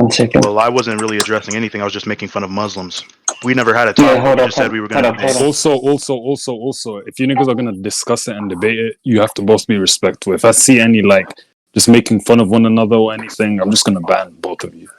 1 second. Well, I wasn't really addressing anything. I was just making fun of Muslims. We never had a Yeah, topic. hold We up, just said we were going to debate. Also, if you niggas are gonna discuss it and debate it, you have to both be respectful. If I see any like just making fun of one another or anything, I'm just gonna ban both of you.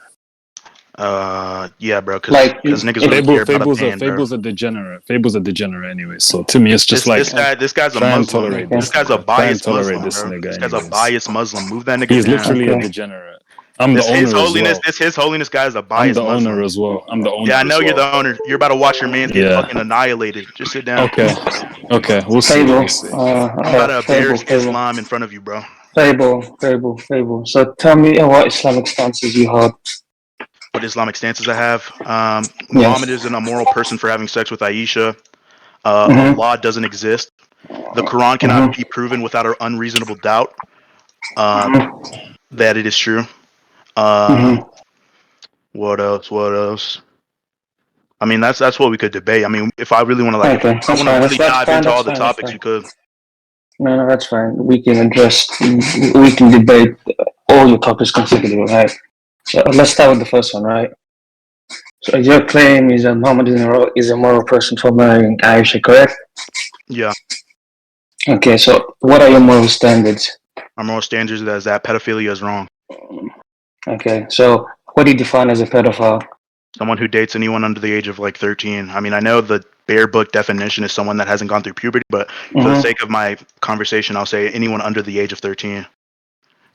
Yeah, bro, because Like, niggas really care about a ban, bro. Fable's a degenerate. Fable's a degenerate anyway. So to me, it's just This guy's a try and Muslim. tolerate This guy's a nigga. Try and biased tolerate Muslim, this bro. nigga. This guy's a Anyways. biased Muslim. Move that nigga He's down. literally a degenerate. I'm the owner as well. This His Holiness guy is a I'm biased the Muslim. owner as well. I'm the owner. Yeah, I know as you're well. the owner. You're about to watch your man get Yeah. fucking annihilated. Just sit down. Okay. We'll see. Fable. We'll see. I'm about to embarrass Islam in front of you, bro. Fable. So tell me what Islamic stances you hold. What Islamic stances I have? Muhammad is an immoral person for having sex with Aisha. Allah doesn't exist. The Quran cannot be proven without an unreasonable doubt that it is true. What else? I mean, that's what we could debate. I mean, if I really want to really dive into all the topics, we could. No, that's fine. We can debate all your topics consecutively, right? So let's start with the first one, right? So your claim is that Muhammad is a moral person for marrying Aisha, correct? Yeah. Okay, so what are your moral standards? Our moral standards is that pedophilia is wrong. Okay, so what do you define as a pedophile? Someone who dates anyone under the age of like 13. I mean, I know the bare book definition is someone that hasn't gone through puberty, but for the sake of my conversation, I'll say anyone under the age of 13.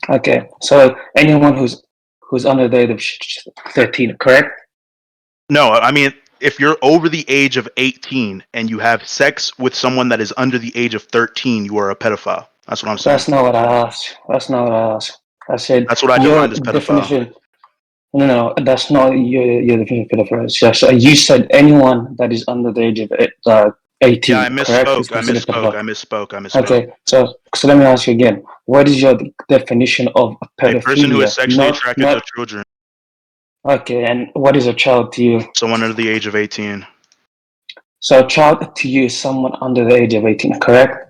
Okay, so anyone who's under the age of 13, correct? No, I mean, if you're over the age of 18 and you have sex with someone that is under the age of 13, you are a pedophile. That's what I'm saying. That's not what I asked. I said that's what I defined as pedophile. Definition. No, that's not your definition of pedophile. So you said anyone that is under the age of 18. Yeah, I misspoke. Okay, so let me ask you again. What is your definition of pedophilia? A person who is sexually attracted to children. Okay, and what is a child to you? Someone under the age of 18. So a child to you is someone under the age of 18, correct?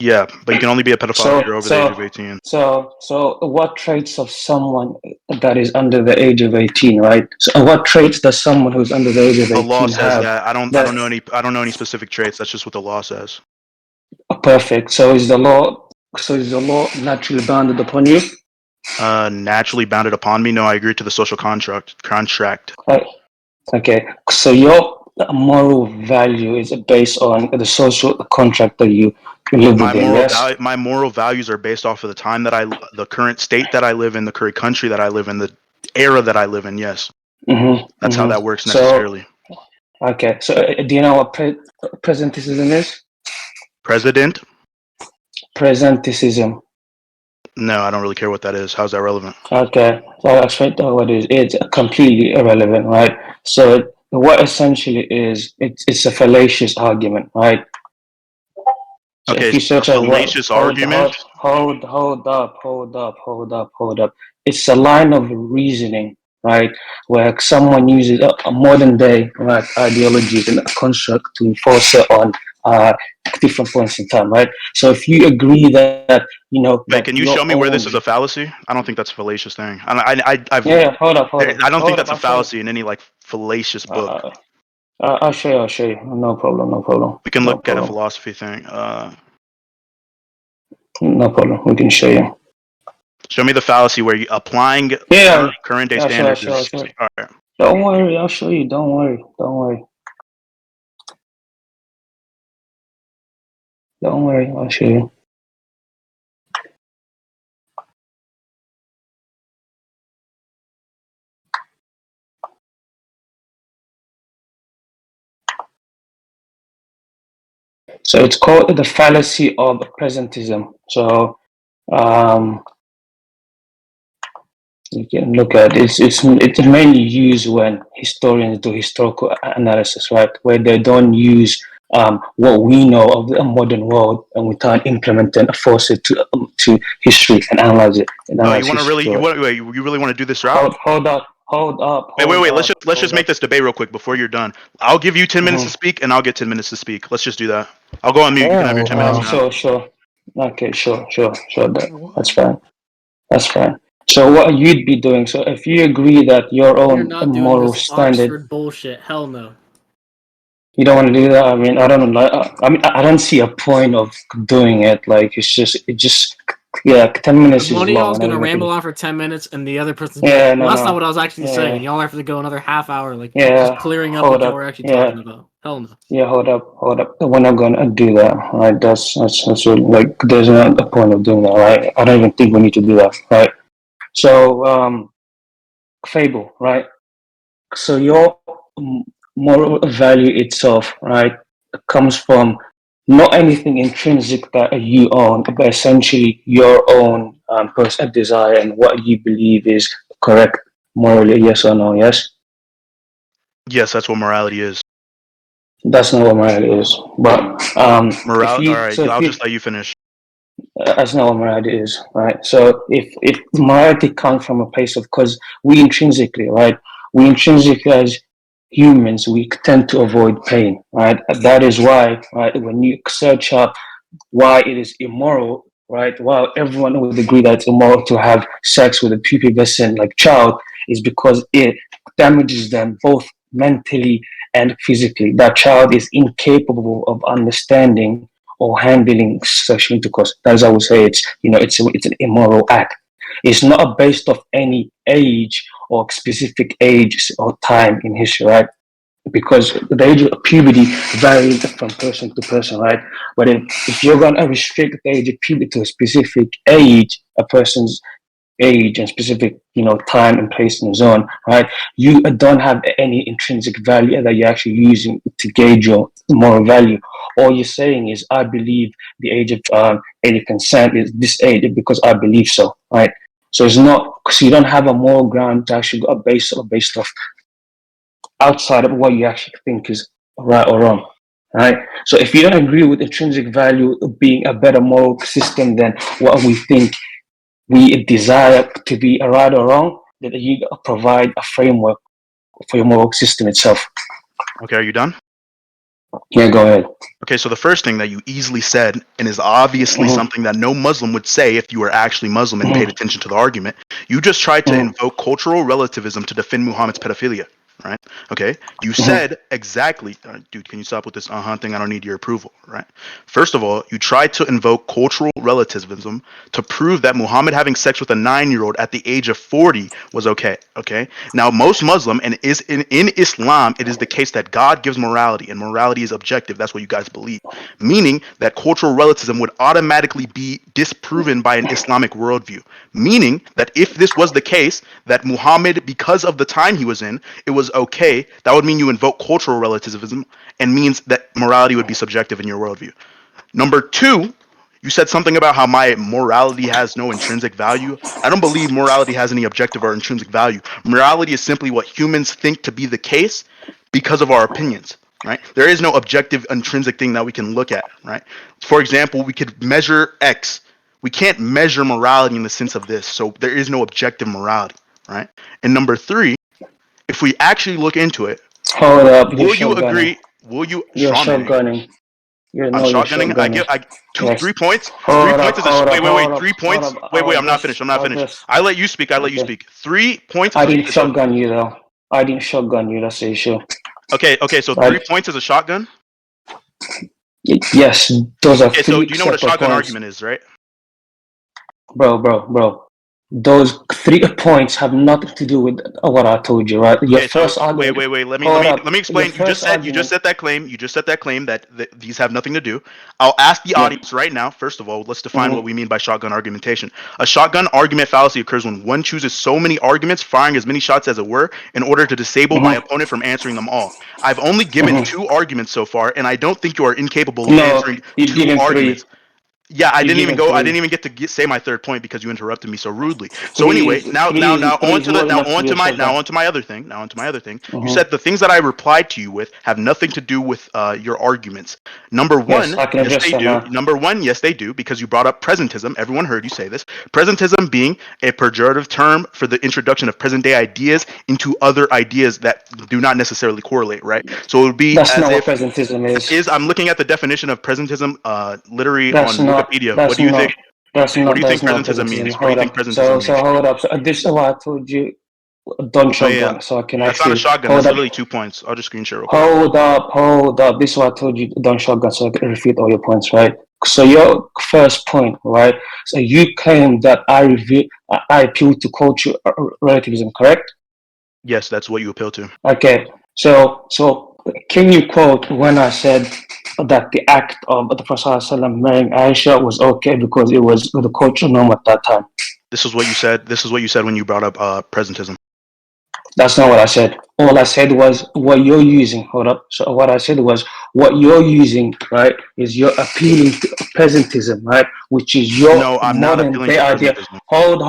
Yeah, but you can only be a pedophile if you're over the age of 18. So what traits of someone that is under the age of 18, right? So what traits does someone who's under the age of 18 have? The law says that. I don't know any specific traits. That's just what the law says. Perfect. So is the law naturally bounded upon you? Naturally bounded upon me? No, I agree to the social contract. Okay. So your moral value is based on the social contract that you live within. Yes? My moral values are based off of the time that the current state that I live in, the current country that I live in, the era that I live in. Yes. That's how that works necessarily. Okay. So do you know what presentism is? Presentism. No, I don't really care what that is. How's that relevant? Okay, so I'll explain what it is. It's completely irrelevant, right? So what essentially is, it's a fallacious argument, right? So okay, it's a fallacious argument? Hold up. It's a line of reasoning, right? Where someone uses a modern day ideologies and a construct to enforce it on different points in time, right? So if you agree that Wait, can you show me where this is a fallacy? I don't think that's a fallacious thing. Hold up. I don't think that's a fallacy in any like fallacious book. I'll show you. No problem. We can look at a philosophy thing. No problem. We can show you. Show me the fallacy where you applying current day standards. Sure. All right. Don't worry, I'll show you. Don't worry. I'll show you. So it's called the fallacy of presentism. So you can look at it. It's mainly used when historians do historical analysis, right? Where they don't use what we know of the modern world, and we try and implement and force it to history and analyze it. You really want to do this route? Hold up. Wait. Let's just make this debate real quick before you're done. I'll give you 10 minutes to speak, and I'll get 10 minutes to speak. Let's just do that. I'll go on mute. You can have your 10 minutes now. Sure. Okay, sure. That's fine. So what you'd be doing? So if you agree that your You're own not doing moral this standard, Oxford bullshit. Hell no. you don't want to do that. I mean, I don't know. I mean, I don't see a point of doing it. Like yeah, 10 minutes If is one of long. y'all's And gonna everything. ramble on for 10 minutes and the other person's gonna be like, Yeah, well, no, that's not no. what I was actually saying, Yeah, and y'all have to go another half hour, like just yeah. clearing up Hold what y'all up. were actually Yeah, talking about. Hell no. yeah. Hold up. We're not gonna do that. Right? That's really, like, there's not a point of doing that. Right? I don't even think we need to do that. Right? So, fable. Right? So your moral value itself, right, comes from not anything intrinsic that you own, but essentially your own personal desire and what you believe is correct morally. Yes or no? Yes. Yes, that's what morality is. That's not what morality is. But if All you right, so if I'll you just let you finish. that's not what morality is, right? So if morality comes from a place of, because we intrinsically, right, we intrinsically as humans, we tend to avoid pain, right? That is why, right, when you search up why it is immoral, right, while everyone would agree that it's immoral to have sex with a pubescent like child, is because it damages them both mentally and physically. That child is incapable of understanding or handling sexual intercourse. That is, I would say, it's, it's an immoral act. It's not based off any age or specific age or time in history, right? Because the age of puberty varies from person to person, right? But if you're going to restrict the age of puberty to a specific age, a person's age and specific, time and place and zone, right? You don't have any intrinsic value that you're actually using to gauge your moral value. All you're saying is, I believe the age of age of consent is this age because I believe so, right? So it's not, so you don't have a moral ground to actually go based off outside of what you actually think is right or wrong. Right. So if you don't agree with intrinsic value being a better moral system than what we think we desire to be a right or wrong, then you provide a framework for your moral system itself. Okay, are you done? Yeah, go ahead. Okay, so the first thing that you easily said, and is obviously Mm-hmm. something that no Muslim would say if you were actually Muslim and paid Mm-hmm. attention to the argument, you just tried to Mm-hmm. invoke cultural relativism to defend Muhammad's pedophilia, right? Okay, you Mm-hmm. said exactly, dude, can you stop with this thing? I don't need your approval, right? First of all, you tried to invoke cultural relativism to prove that Muhammad having sex with a 9-year-old at the age of 40 was okay, okay? Now, most Muslim, and is in Islam, it is the case that God gives morality, and morality is objective. That's what you guys believe, meaning that cultural relativism would automatically be disproven by an Islamic worldview, meaning that if this was the case, that Muhammad, because of the time he was in, it was okay, that would mean you invoke cultural relativism and means that morality would be subjective in your worldview. Number two, you said something about how my morality has no intrinsic value. I don't believe morality has any objective or intrinsic value. Morality is simply what humans think to be the case because of our opinions, right? There is no objective intrinsic thing that we can look at, right? For example, we could measure X. We can't measure morality in the sense of this, so there is no objective morality, right? And number three, if we actually look into it, Hold up, you're will you shotgunning. agree? Will you You're straw manning? shotgunning. I'm You're shotgunning. I shotgunning. give I two Yes. 3 points. Three Hold up, points is a hold up, wait. hold up, Three hold points. up. Wait. I'm not finished. I'm not finished. I let you speak. I let you Okay. speak. 3 points I didn't is a shotgun you though. I didn't shotgun you. That's the issue. okay. So Right? 3 points is a shotgun. Yes, those are Okay. So three do you know what a separate shotgun points. argument is, right? Bro. Those 3 points have nothing to do with what I told you, right? Your Okay. So first argument. wait. Hold up. Let me Your explain. first You just argument. said that claim. You just said that claim that these have nothing to do. I'll ask the Yeah. audience right now. First of all, let's define what Mm-hmm. we mean by shotgun argumentation. A shotgun argument fallacy occurs when one chooses so many arguments, firing as many shots as it were, in order to disable my Mm-hmm. opponent from answering them all. I've only given Mm-hmm. 2 arguments so far, and I don't think you are incapable of No, answering you two give him arguments. three. Yeah, I You didn't give even him go. I didn't three. even get to say my third point because you interrupted me so rudely. So Three anyway, is three is three is more than enough to be a now shotgun. on to my other thing. Now on to my other thing. You Mm-hmm. said the things that I replied to you with have nothing to do with your arguments. Number Yes, one, I can yes address they that do. now. Number one, yes they do, because you brought up presentism. Everyone heard you say this. Presentism being a pejorative term for the introduction of present day ideas into other ideas that do not necessarily correlate, right? So it would be That's as not what if presentism is. I'm looking at the definition of presentism literally That's on not. Wikipedia. What That's do you not. think? That's What do not you think that's not presentism presentism. means? What do you Hold think up. So presentism so means? hold up. So this is what I told you. Don't Oh yeah, shotgun. So I can that's not a actually shotgun. hold That's up. literally 2 points. I'll just screen share real quick. Hold up. Hold up. This is what I told you. Don't shotgun. So I can refute all your points, right? So your first point, right? So you claim that I appeal to cultural relativism, correct? Yes, that's what you appeal to. Okay. So can you quote when I said that the act of the Prophet ﷺ marrying Aisha was okay because it was the cultural norm at that time? This is what you said. This is what you said when you brought up presentism. That's not what I said. All I said was what you're using. Hold up. So what I said was what you're using, right, is you're appealing to presentism, right, which is your No, I'm not modern appealing day to idea. presentism. Hold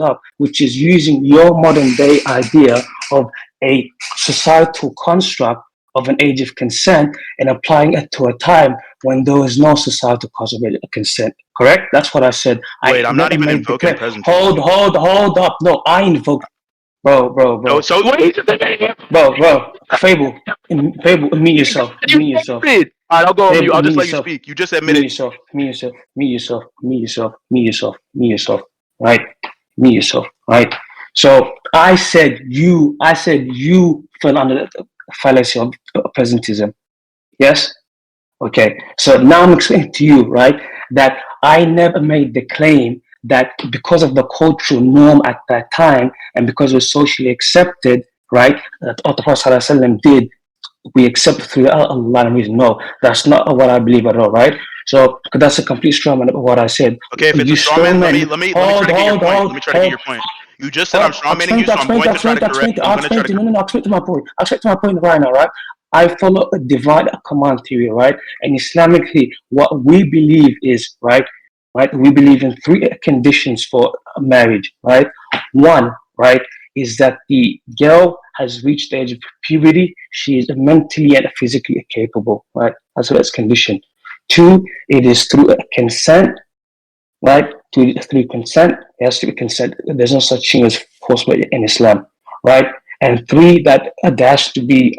up, which is using your modern day idea of a societal construct of an age of consent and applying it to a time when there was no societal construct of consent. Correct? That's what I said. Wait, I I'm not never even made the invoking claim. presentism. Hold up. No, I invoked, No, bro. so wait. Bro, Fable, mute yourself, You mute yourself. admitted. All right, I'll go on mute. Fable, I'll mute just let you yourself, speak. You just mute admitted. yourself, mute yourself, right? Mute yourself, right? So I said you fell under the fallacy of presentism. Yes? Okay, so now I'm explaining to you, right, that I never made the claim that because of the cultural norm at that time and because it was socially accepted, right, that what the Prophet ﷺ did, we accept through a lot of reasons. No, that's not what I believe at all, right? So that's a complete straw man of what I said. Okay, if it's You a straw straw man, man, let me try to get your point. Let me try to get your point. You just said I'm straw manning you, so I'm going to try to correct. I'm going to try to. No, I'll explain to my point. I'll explain to my point right now, right? I follow a divide command theory, right? And Islamically, what we believe is, right? We believe in three conditions for marriage, right? One, right, is that the girl has reached the age of puberty. She is mentally and physically capable, right? That's condition. Two, it is through consent, right? Through consent, it has to be consent. There's no such thing as forcible in Islam, right? And three, that there has to be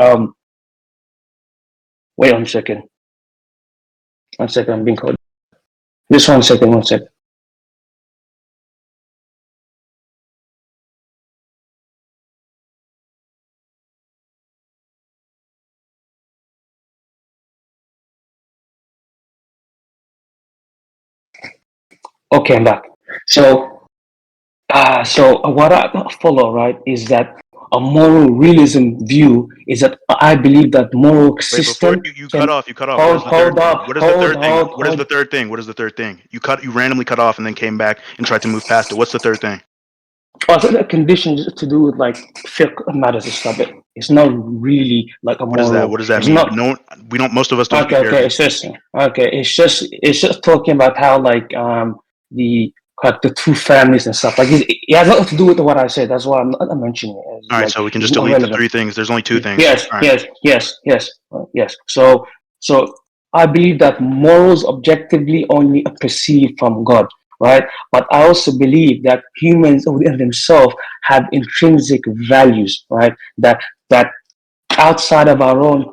wait 1 second. 1 second, I'm being called. Just 1 second, 1 second. Okay, I'm back. So what I follow, right, is that a moral realism view is that I believe that moral Wait, before system you cut can off, you cut off. What is the third hold thing? up, What is the third thing? What is hold. the third thing? What is the third thing? You randomly cut off and then came back and tried to move past it. What's the third thing? Also, the conditions to do with like fiqh matters and stuff. It's not really like a What is that? moral. What does that It's mean? not No, we don't. Most of us don't okay. speak Okay, Arabic. it's just okay. It's just talking about how the like the two families and stuff. Like it has nothing to do with what I said. That's why I'm mentioning it. It's All right, like so we can it's just not delete the relevant. three things. There's only two things. Yes, All right. yes, yes, yes, yes. So I believe that morals objectively only are perceived from God, right? But I also believe that humans within themselves have intrinsic values, right? That outside of our own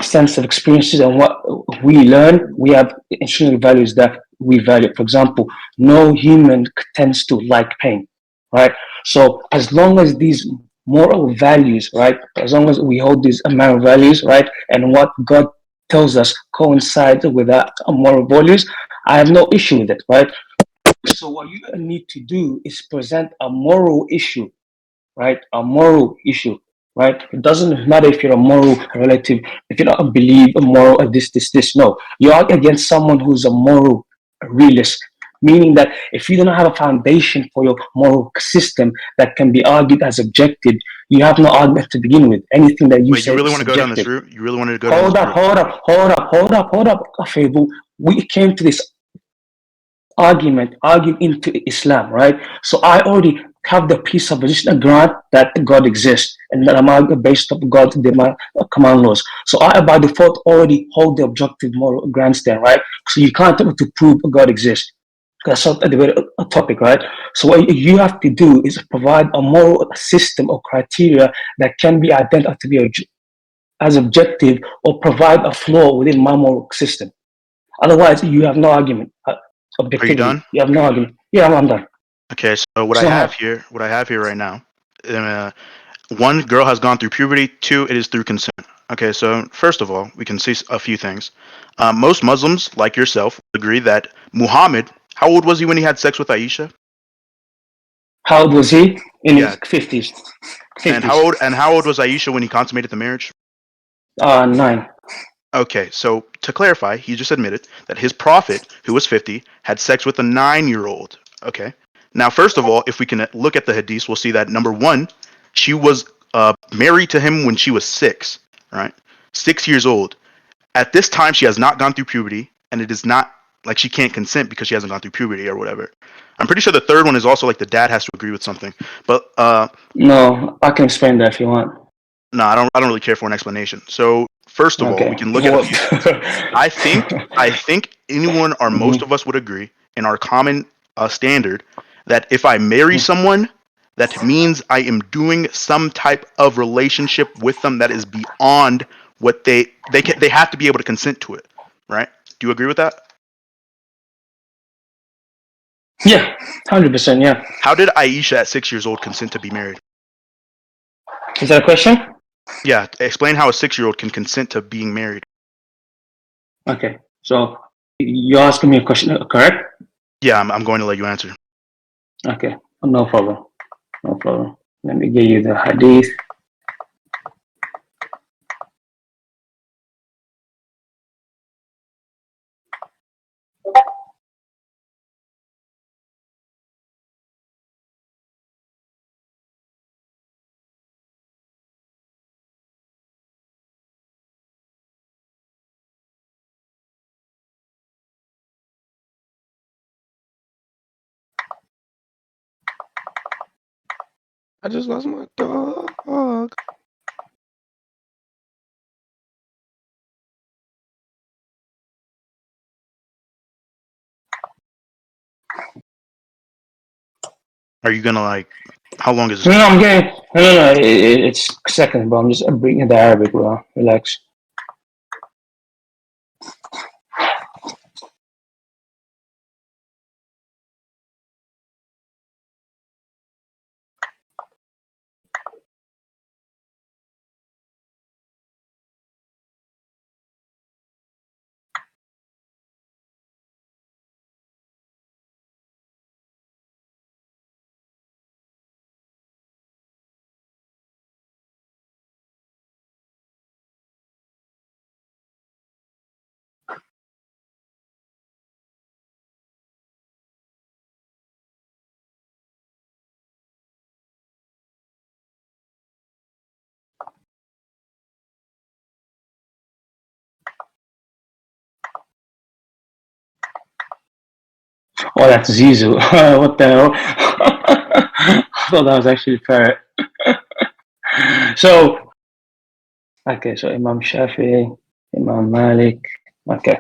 sense of experiences and what we learn, we have intrinsic values that we value. For example, no human tends to like pain, right? So as long as these moral values, right, as long as we hold these moral values, right, and what God tells us coincides with our moral values, I have no issue with it, right? So what you need to do is present a moral issue, right? A moral issue, right? It doesn't matter if you're a moral relative, if you don't believe a moral this. No, you're against someone who's a moral realist, meaning that if you don't have a foundation for your moral system that can be argued as objective, you have no argument to begin with. Anything that you Wait, you say really is want to go down this subjective. route? You really wanted to go down this route? Hold up, Fable. We came to this argued into Islam, right? So I already have the presupposition and grant that God exists and that I'm based on God's command laws. So I, by default, already hold the objective moral grandstand, right? So you can't attempt to prove God exists. That's not a topic, right? So what you have to do is provide a moral system or criteria that can be identified to be as objective or provide a flaw within my moral system. Otherwise, you have no argument. Are you Objectively, done? you have no argument. Yeah, I'm done. Okay, so what It's I not have hard. here, right now, one, girl has gone through puberty. Two, it is through consent. Okay, so first of all, we can see a few things. Most Muslims, like yourself, agree that Muhammad, how old was he when he had sex with Aisha? How old was he? In Yeah, his 50s. and 50s. how old was Aisha when he consummated the marriage? 9. Okay, so to clarify, he just admitted that his prophet, who was 50, had sex with a 9-year-old. Okay. Now, first of all, if we can look at the hadith, we'll see that number one, she was married to him when she was 6, right? 6 years old. At this time, she has not gone through puberty, and it is not like she can't consent because she hasn't gone through puberty or whatever. I'm pretty sure the third one is also like the dad has to agree with something. But No, I can explain that if you want. no, I don't really care for an explanation. So first of all, we Okay. can look at a few things. I think anyone or most of us would agree in our common standard that if I marry someone, that means I am doing some type of relationship with them that is beyond what they have to be able to consent to it, right? Do you agree with that? Yeah, 100%. Yeah. How did Aisha at 6 years old consent to be married? Is that a question? Yeah, explain how a 6-year-old can consent to being married. Okay. So you're asking me a question, correct? Yeah, I'm going to let you answer. Okay. No problem. No problem. Let me give you the hadith. I just lost my dog. Are you gonna like? How long is No, this? no, I'm getting. No, no, no. It's seconds, bro. I'm just bringing the Arabic, bro. Relax. Oh, that's Zizu. What the hell? I thought that was actually Parrot. So, okay, so Imam Shafi, Imam Malik. Okay.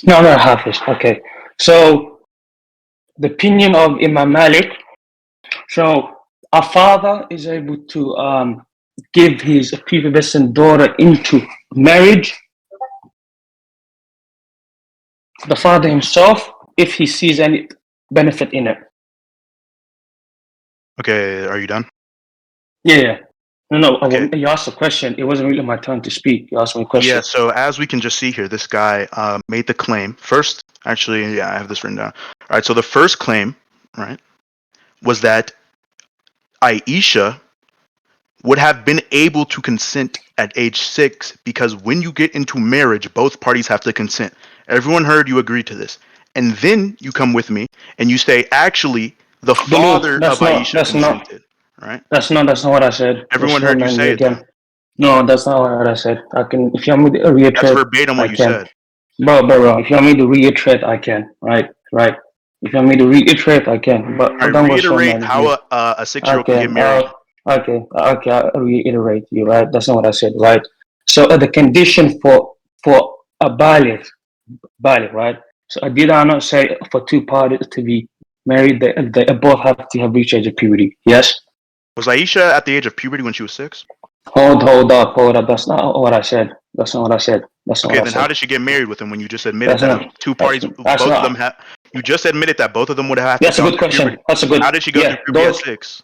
No, no, Hafiz. Okay. So, the opinion of Imam Malik. So, a father is able to give his prepubescent daughter into marriage. The father himself, if he sees any benefit in it. Okay, are you done? Yeah, yeah. No, no. Okay. You asked a question. It wasn't really my turn to speak. You asked me a Yeah, question. so as we can just see here, this guy made the claim. First, actually, yeah, I have this written down. All right, so the first claim, right, was that Aisha would have been able to consent at age 6 because when you get into marriage, both parties have to consent. Everyone heard you agreed to this. And then you come with me and you say, actually, the Believe father of that's not Aisha consented, right? that's not what I said. Everyone That's not heard you man say it though. again. No, that's not what I said. I can if you want me to That's reiterate, verbatim I what you can. said. Bro, if you want me to reiterate, I can. Right. If you want me to reiterate, I can. But I don't go so reiterate mad at how you. a 6-year-old can Okay, get married. okay. I'll reiterate you. Right. That's not what I said. Right. So the condition for a baligh, right? So did I not say for two parties to be married, they both have to have reached age of puberty? Yes. Was Aisha at the age of puberty when she was 6? Hold up. That's not what I said. That's not what I said. That's not Okay, what I then how said. did she get married with him when you just admitted That's that not. two That's, parties, that's both of them not. have? You just admitted that both of them would have to That's a gone good through question. puberty. That's a good. How did she go through Yeah, puberty at those, 6?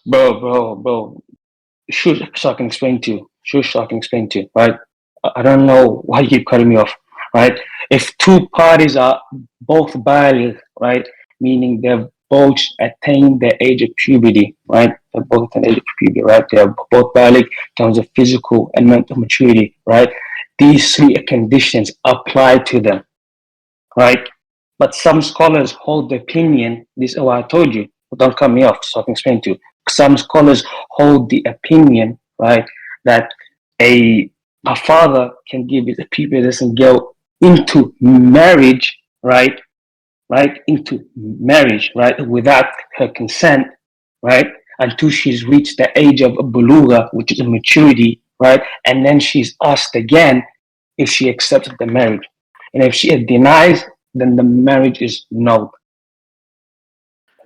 bro. Sure, so I can explain to you. Sure, so I can explain to you. Right. I don't know why you keep cutting me off. Right. If two parties are both baligh, right, meaning they've both attained the age of puberty, right? They're both attained the age of puberty, right? They're both baligh in terms of physical and mental maturity, right? These three conditions apply to them, right? But some scholars hold the opinion, this is what I told you, don't cut me off so I can explain to you. Some scholars hold the opinion, right, that a a father can give his pupil girl into marriage, into marriage, right, without her consent, right, until she's reached the age of bulugha, which is a maturity, right, and then she's asked again if she accepts the marriage. And if she denies, then the marriage is null.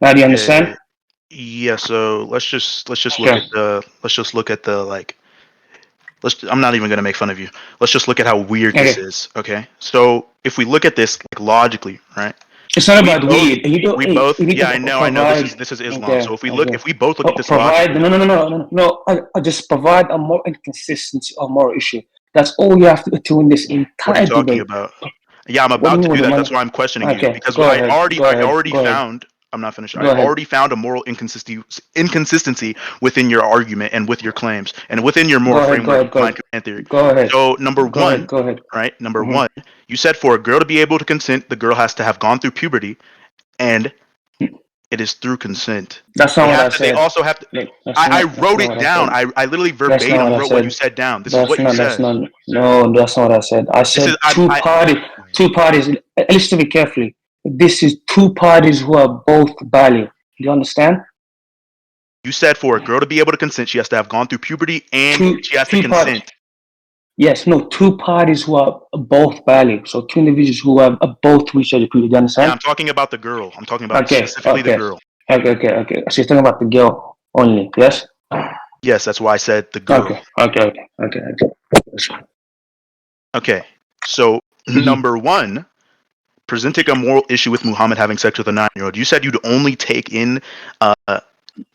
Now, do you understand? Yeah. So let's just look Sure. at the like. I'm not even gonna make fun of you. Let's just look at how weird this Okay. is. Okay. So if we look at this like logically, right? It's not We about both weed. You don't. we Hey, both you need to yeah, I know provide. this is Islam. Okay. So Okay. if we both look at this Provide. logically, No. I just provide a more inconsistency or more issue. That's all you have to do in this what are you entire talking debate. about? Yeah, I'm What do you about mean to with do the that. money? That's why I'm questioning you Okay. because Go ahead. I already Go ahead. found I'm not finished. I Go ahead. already found a moral inconsistency within your argument and with your claims and within your moral framework of blind command theory. Go ahead. So number Go ahead. one, Go ahead. right? Number Mm-hmm. one, you said for a girl to be able to consent, the girl has to have gone through puberty, and it is through consent. That's They not what I have to. They said. also have to. Look, I that's wrote not it what I down. said. I literally That's not what verbatim I wrote what you said. said down. This is what you That's said. not, no, that's not what I said. I This is said two parties, listen to me carefully. This is two parties who are both valid. Do you understand? You said for a girl to be able to consent, she has to have gone through puberty and she has to Two parties. consent. Yes, no, two parties who are both valid. So two individuals who have both reached the puberty. Do you Yeah, understand? I'm talking about the girl. I'm talking about specifically the girl. Okay. So you're talking about the girl only, yes? Yes, that's why I said the girl. Okay. Okay. So number one, presenting a moral issue with Muhammad having sex with a 9-year-old. You said you'd only take in uh,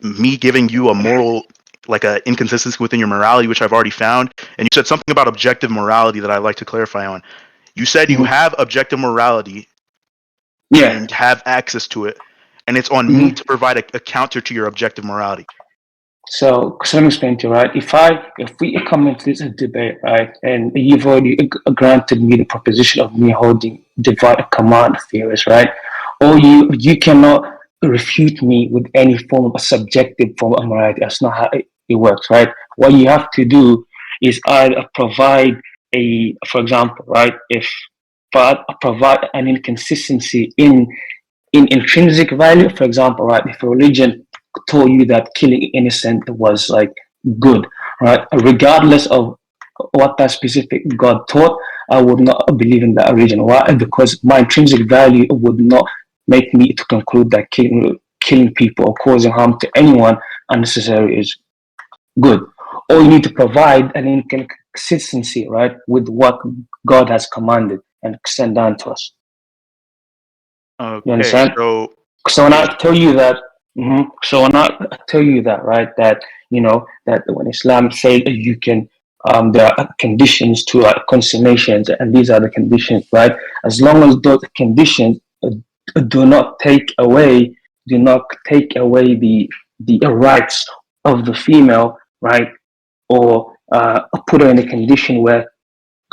me giving you a moral, like a inconsistency within your morality, which I've already found. And you said something about objective morality that I'd like to clarify on. You said you have objective morality Yeah. and have access to it, and it's on me to provide a counter to your objective morality. So let me explain to you, right? If we come into this debate, right, and you've already granted me the proposition of me holding divine command theories, right? Or you cannot refute me with any form of a subjective form of morality. That's not how it works, right? What you have to do is either provide for example, right? If I provide an inconsistency in intrinsic value, for example, right? If a religion told you that killing innocent was like good, right? Regardless of what that specific God taught, I would not believe in that religion. Why? Because my intrinsic value would not make me to conclude that killing people or causing harm to anyone unnecessary is good. Or you need to provide an inconsistency, right, with what God has commanded and sent down to us. You Okay, understand? so So when I tell you that, right, that that when Islam says you can, there are conditions to consummations, and these are the conditions, right? As long as those conditions do not take away, the rights of the female, right? Or put her in a condition where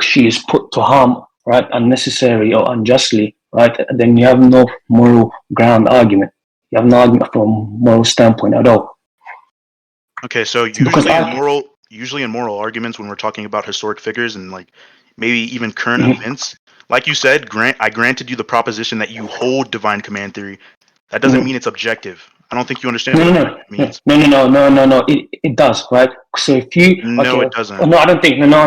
she is put to harm, right, unnecessary or unjustly, right, then you have no moral ground argument. You have no argument from a moral standpoint at all. Okay, so Because usually in moral arguments, when we're talking about historic figures and like maybe even current Mhm. events, like you said, I granted you the proposition that you hold divine command theory. That doesn't Mhm. mean it's objective. I don't think you understand No, what no, objective no, means. no, no, no, no, no, no. It does, right? So if you No, okay, it doesn't. no, I don't think no,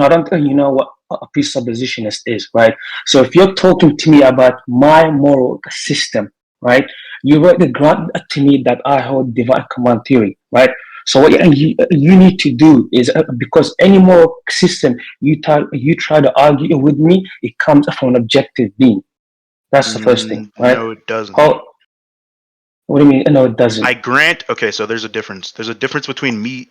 I don't think you know what a presuppositionist is, right? So if you're talking to me about my moral system, right? You already grant to me that I hold divine command theory, right? So what you need to do is because any moral system you try to argue with me, it comes from an objective being. That's the first thing, right? No, it doesn't. How? What do you mean? No, it doesn't. I grant. Okay, so there's a difference. There's a difference between me.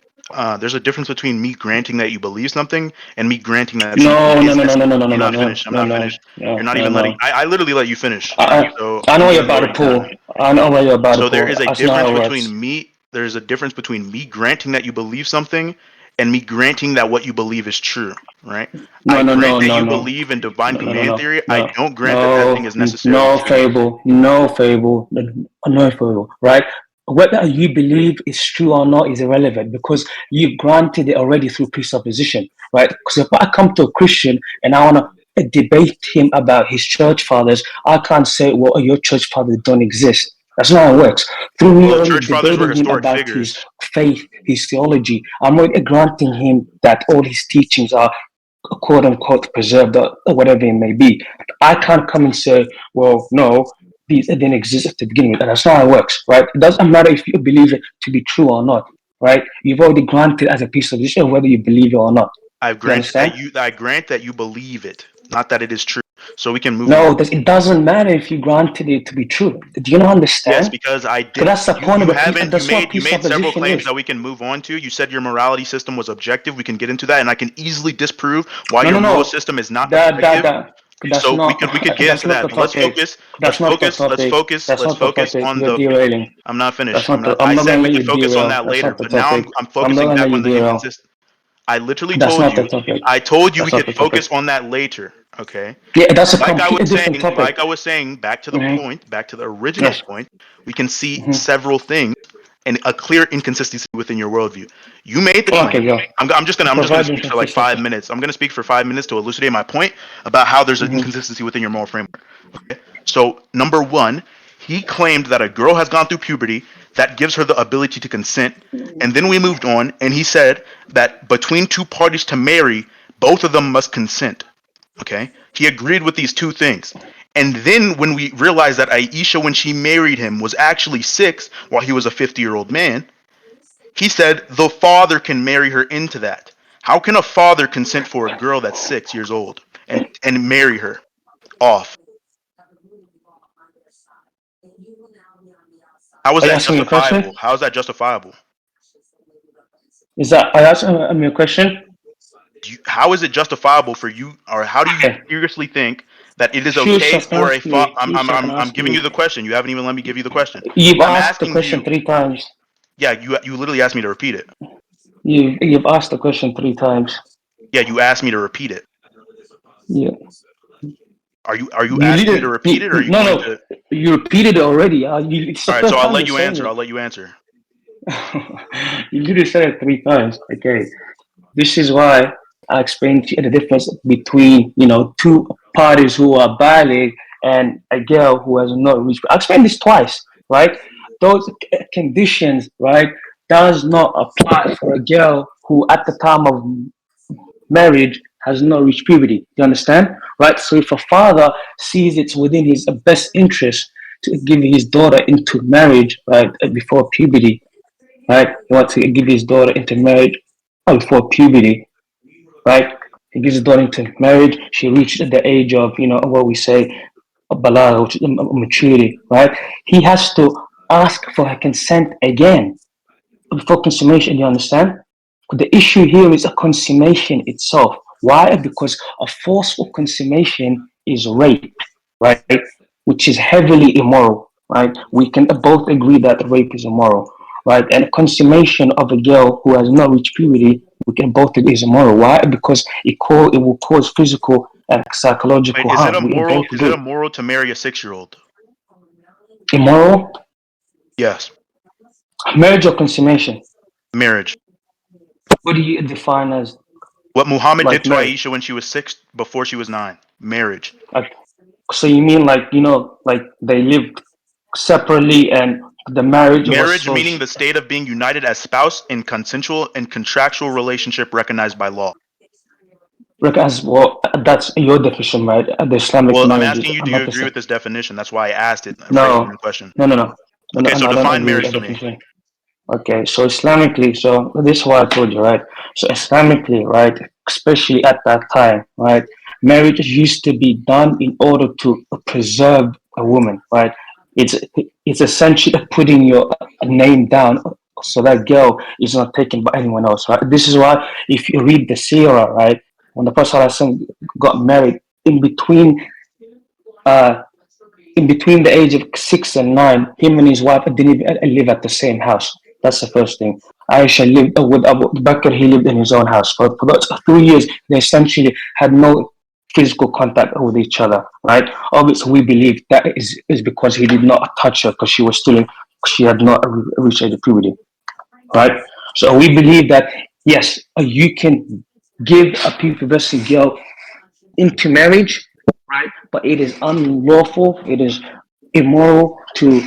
There's a difference between me granting that you believe something and me granting that something No, no, is no, no, no, necessary. no, no, no, You're no, not no, finished. I'm no, not no, finished. You're no, not no, even letting. no. I literally let you finish. Right? I, So I I'm know gonna you're go about to ahead and pull. continue. I know where you're about to So there pull. is a That's not difference how it between works. me. There's a difference between me granting that you believe something and me granting that what you believe is true. Right? No, I no, grant no, that no, you no, believe in divine no, no, no, command no, theory. I no, don't grant that that thing no, is necessarily no true. fable, no fable, no fable. Right? Whether you believe it's true or not is irrelevant because you've granted it already through presupposition. Right? Because if I come to a Christian and I want to debate him about his church fathers, I can't say, well, your church fathers don't exist. That's not how it works. Through me Well, already church fathers were debating him historic about his figures. faith, his theology, I'm already granting him that all his teachings are quote unquote preserved or whatever it may be. I can't come and say, well, no, these didn't exist at the beginning. That's not how it works, right? It doesn't matter if you believe it to be true or not, right? You've already granted as a piece of issue whether you believe it or not. I've You granted that understand? you. I grant that you believe it, not that it is true. So we can move on. No, it doesn't matter if you granted it to be true. Do you not Yes, understand? because I Because did. that's the point of You a piece. haven't. That's what You made several presupposition claims is. that we can move on to. You said your morality system was objective. We can get into that, and I can easily disprove why No, your no, moral no. system is not That that objective. that that's So not we could get that's into not the that. But let's topic. focus. Let's That's not the focus. Let's topic. focus. That's Let's not the focus topic. on You're the. derailing. I'm not That's finished. not the. I I'm not said gonna we let could you focus on derail. that That's later, not the but now topic. I'm I'm not focusing gonna let back you on the derail. inconsistent. I literally That's told not the you. topic. I told you we That's not could the topic. focus on that later. Okay. Yeah, that's a Like I was completely different saying, topic. back to the Hmm. point, back to the original Yes. point, we can see Hmm. several things and a clear inconsistency within your worldview. You made the Okay, claim. go. I'm just gonna Provide speak for like 5 minutes. I'm gonna speak for 5 minutes to elucidate my point about how there's an Hmm. inconsistency within your moral framework. So number one, he claimed that a girl has gone through puberty that gives her the ability to consent, and then we moved on, and he said that between two parties to marry, both of them must consent. Okay, he agreed with these two things. And then when we realized that Aisha, when she married him, was actually 6 while he was a 50-year-old man, he said the father can marry her into that. How can a father consent for a girl that's 6 years old and marry her off? How is Are you that asking me a question? justifiable? How is that justifiable? Is that are you asking me a question? How is it justifiable for you, or how do you Okay. seriously think that it is Choose okay I can for a ask fa- you. Choose I can I'm ask giving you. you the question. You haven't even let me give you the question. You've I'm asked the asking question you. 3 times. Yeah, you literally asked me to repeat it. You've asked the question 3 times. Yeah, you asked me to repeat it. Yeah. Are you You asking me to didn't. repeat it, or are you No, going no. to? You repeated it already. It's the All right, so first I'll time let you're you saying answer. it. I'll let you answer. You literally said it 3 times. Okay. This is why I explained to you the difference between two parties who are valid and a girl who has not reached. I explained this twice, right? Those conditions, right, does not apply for a girl who, at the time of marriage, has not reached puberty. You understand, right? So if a father sees it's within his best interest to give his daughter into marriage, right, before puberty, right, he wants to give his daughter into marriage before puberty, right? He gives his daughter into marriage. She reaches the age of, what we say, balagha, which is maturity, right? He has to ask for her consent again before consummation. You understand? The issue here is a consummation itself. Why? Because a forceful consummation is rape, right? Which is heavily immoral, right? We can both agree that rape is immoral. right? And consummation of a girl who has not reached puberty, we can both agree is immoral. Why? Because it will cause physical and psychological Wait, is it harm. a We can moral? both Is it agree. immoral to marry a 6-year-old? Immoral, Yes, marriage or consummation. marriage. What do you define as What Muhammad did like to marriage? Aisha when she was 6, before she was 9. Marriage. Like, so you mean like like they lived separately and the marriage was Marriage so meaning the state of being united as spouse in consensual and contractual relationship recognized by law. as well. That's your definition, right? The Islamic Well, I'm marriages asking you, are do you not the agree same. with this definition? That's why I asked it, phrasing No, the question. no, no, no, no, Okay, no, so no, I don't define agree with marriage that to me. definition. Okay, so Islamically, so this is what I told you, right? So Islamically, right, especially at that time, right, marriage used to be done in order to preserve a woman, right? It's it's essentially putting your name down so that girl is not taken by anyone else, right? This is why if you read the Sirah, right, when the Prophet ﷺ got married, in between uh in between the age of 6 and 9, him and his wife didn't even live at the same house. That's the first thing. Aisha lived with Abu Bakr, he lived in his own house. For those 3 years, they essentially had no physical contact with each other, right? Obviously, we believe that is because he did not touch her because she was still, she had not reached age of puberty, right? So we believe that, yes, you can give a pubescent girl into marriage, right? But it is unlawful, it is immoral to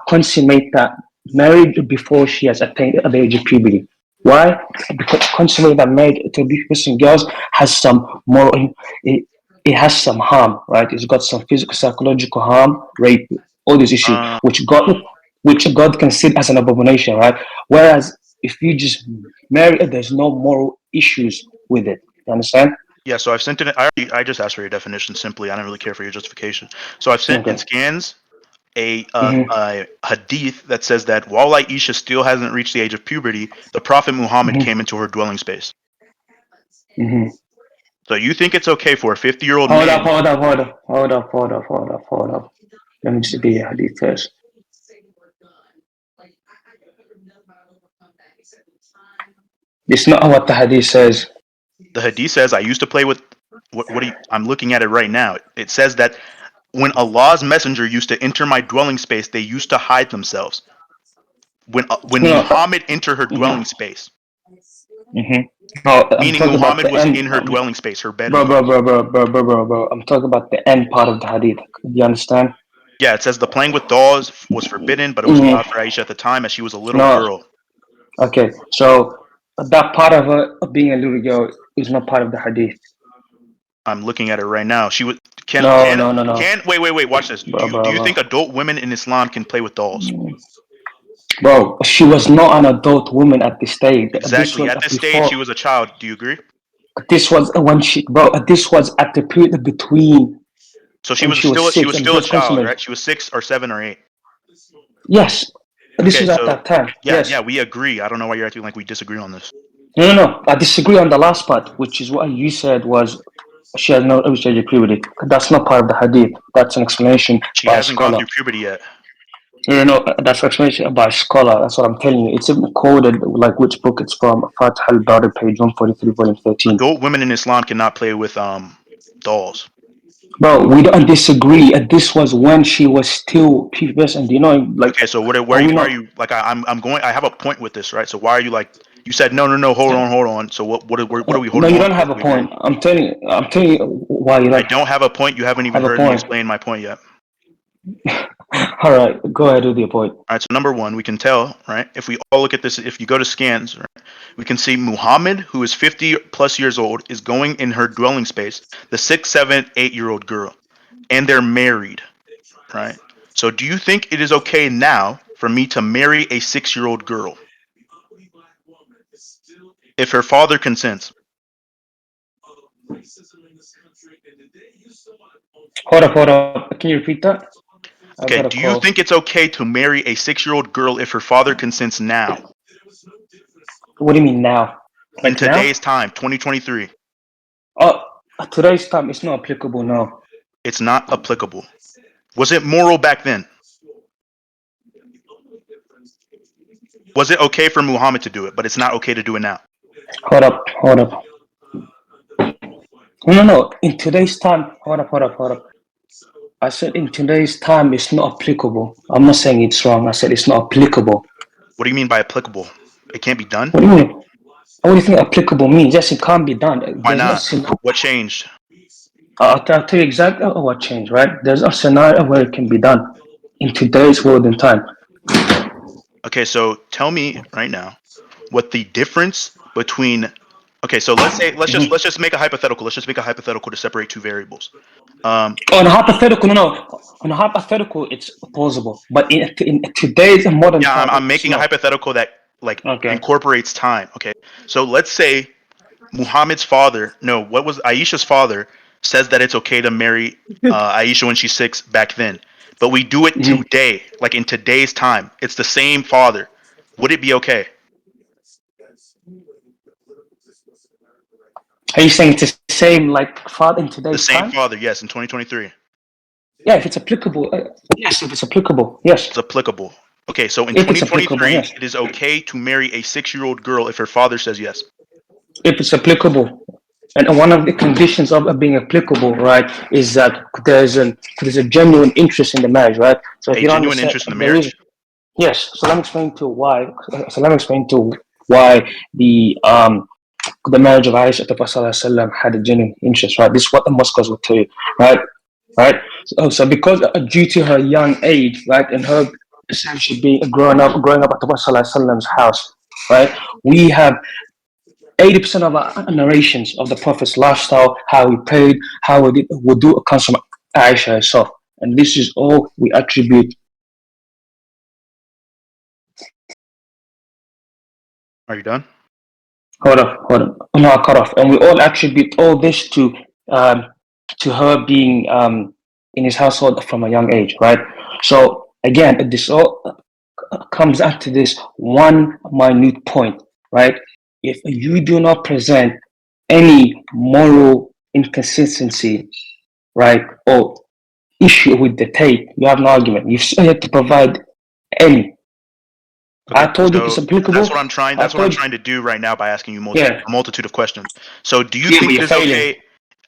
consummate that marriage before she has attained the age of puberty. Why? Because consummate that marriage to beautiful girls has some moral, it has some harm, right? It's got some physical, psychological harm, rape, all these issues, Uh, which God considers as an abomination, right? Whereas if you just marry it, there's no moral issues with it. You understand? yeah, so I've sent in. I just asked for your definition simply. I don't really care for your justification. So I've sent in Okay. scans Mm-hmm. a hadith that says that while Aisha still hasn't reached the age of puberty, the Prophet Muhammad Mm-hmm. came into her dwelling space. Mm-hmm. So you think it's okay for a 50-year-old Hold up, man? hold up, hold up, hold up, hold up, hold up, hold up. Let me just be a hadith first. It's not what the hadith says. The hadith says, I used to play with. What do you, I'm looking at it right now. It says that when Allah's messenger used to enter my dwelling space, they used to hide themselves. When No, Muhammad entered her mm-hmm, dwelling space, mm-hmm. No, I'm meaning talking about Muhammad the was end. in her dwelling space, her Bro, bedroom. bro, bro, bro, bro, bro, bro, bro. I'm talking about the end part of the hadith. Do you understand? Yeah, it says the playing with dolls was forbidden, but it was allowed for Mm-hmm. Aisha at the time as she was a little No, girl. okay. So that part of her being a little girl is not part of the hadith. I'm looking at it right now. She was No, no, no, no. can wait, watch this. Bro, Do bro, you bro. think adult women in Islam can play with dolls? Bro, she was not an adult woman at this stage. This Exactly. was At this stage, she before. was a child. Do you agree? This was when she, bro. This was at the period between So when she was she six was and still a first child, consummated. right? She was 6 or 7 or 8. Yes, this Okay, was at so that time. yeah, Yes. we agree. I don't know why you're acting like we disagree on this. No, no, no. I disagree on the last part, which is what you said was she has no reached puberty. That's not part of the hadith. That's an explanation She by a hasn't gone scholar. through puberty yet. No, no, no. That's an explanation by a scholar. That's what I'm telling you. It's even quoted, like which book it's from. Fath al-Bari, page 143, volume 13. Adult women in Islam cannot play with dolls. Bro, we don't disagree. This was when she was still pubescent. You know, like, Okay, so are we why are not? you like I'm going I have a point with this, right? So why are you like you said no, hold on. So what are we No, holding you on don't to have if a we agree? point. I'm telling you why you I don't don't have a point. You haven't even have a heard me point. explain my point yet. All right, go ahead with your point. All right, so number one, we can tell, right? If we all look at this, if you go to scans, right, we can see Muhammad, who is 50 plus years old, is going in her dwelling space, the 6, 7, 8 year old girl, and they're married, right? So do you think it is okay now for me to marry a 6 year old girl if her father consents? Hold up. Can you repeat that? I Okay, got a do you call. think it's okay to marry a 6 year old girl if her father consents now, What do you mean now? in Like now? today's time, 2023? Oh, today's time it's not applicable now. It's not applicable. Was it moral back then? Was it okay for Muhammad to do it, but it's not okay to do it now? Hold up. No. In today's time, hold up. I said in today's time, it's not applicable. I'm not saying it's wrong. I said it's not applicable. What do you mean by applicable? It can't be done? What do you mean? What do you think applicable means? Yes, it can't be done. Why There's not? no scenario. What changed? I'll tell you exactly what changed, right? There's a scenario where it can be done in today's world and time. Okay, so tell me right now what the difference between. Okay, so let's just make a hypothetical. Let's just make a hypothetical to separate two variables. On a hypothetical, no. On a hypothetical, it's plausible, but in today's modern time, I'm making a hypothetical that incorporates time. Okay, so let's say Muhammad's father, Aisha's father, says that it's okay to marry Aisha when she's 6 back then, but we do it today, like in today's time. It's the same father. Would it be okay? Are you saying it's the same like father in today's time? The same time? father, yes, in 2023. Yeah, if it's applicable, yes. If it's applicable, yes. It's applicable. Okay, so in 2023, yes, it is okay to marry a 6-year-old girl if her father says yes. If it's applicable, and one of the conditions of being applicable, right, is that there's a genuine interest in the marriage, right? So if a genuine interest in the marriage. Yes. So let me explain to why. The marriage of Aisha to Prophet had a genuine interest, right? This is what the Muslims will tell you, right? So because due to her young age, right, and her essentially being growing up at the Prophet's house, right, we have 80% of our narrations of the Prophet's lifestyle, how he prayed, how he would do, comes from Aisha herself, and this is all we attribute. Are you done? Hold on. No, I cut off. And we all attribute all this to her being in his household from a young age, right? So again, this all comes down to this one minute point, right? If you do not present any moral inconsistency, right, or issue with the tape, you have an argument. You still have to provide any. Okay, I told you it's applicable. That's what I'm trying. That's what I'm trying to do right now by asking you a multitude of questions. So, do you think it is okay?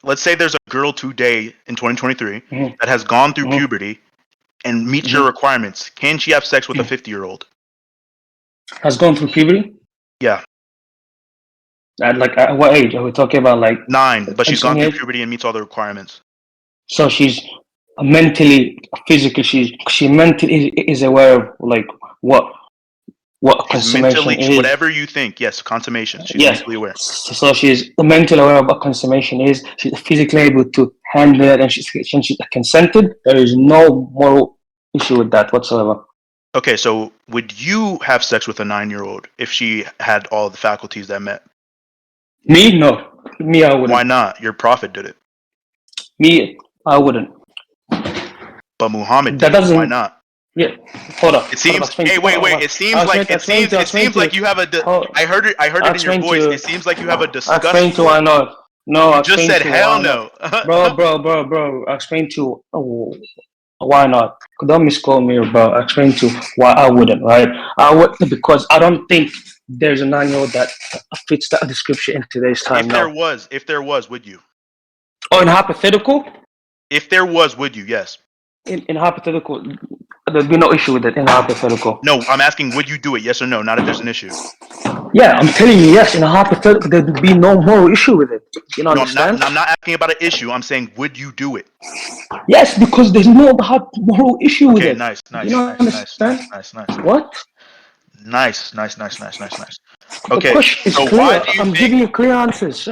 Let's say there's a girl today in 2023 that has gone through puberty and meets your requirements. Can she have sex with a 50-year-old? Has gone through puberty? Yeah. At what age are we talking about? Like 9, but she's gone through puberty and meets all the requirements. So she's mentally, physically, she mentally is aware of like what consummation is. Whatever you think, yes, consummation. She's mentally aware. So she's mentally aware of what consummation is. She's physically able to handle it, and she's consented. There is no moral issue with that whatsoever. Okay, so would you have sex with a 9-year-old if she had all the faculties that met? Me? No. Me, I wouldn't. Why not? Your prophet did it. Me, I wouldn't. But Muhammad did it. Why not? Yeah, hold up. It seems. Hey, wait. It seems like you have a. I heard it in your voice. It seems like you have a disgust. I explained to why not. No, I just said hell no. Bro. I explained to why not. Don't misquote me, bro. I explained to why I wouldn't. Right? I would because I don't think there's a 9-year-old that fits that description in today's time. If there was, would you? Oh, in hypothetical. If there was, would you? Yes. In hypothetical, there'd be no issue with it in hypothetical. No, I'm asking, would you do it? Yes or no? Not if there's an issue. Yeah, I'm telling you, yes. In a hypothetical, there'd be no moral issue with it. You know, understand? I'm not asking about an issue. I'm saying, would you do it? Yes, because there's no moral issue with it. Nice. You know, nice. What? Nice. Okay, so why do you I'm giving you clear answers. I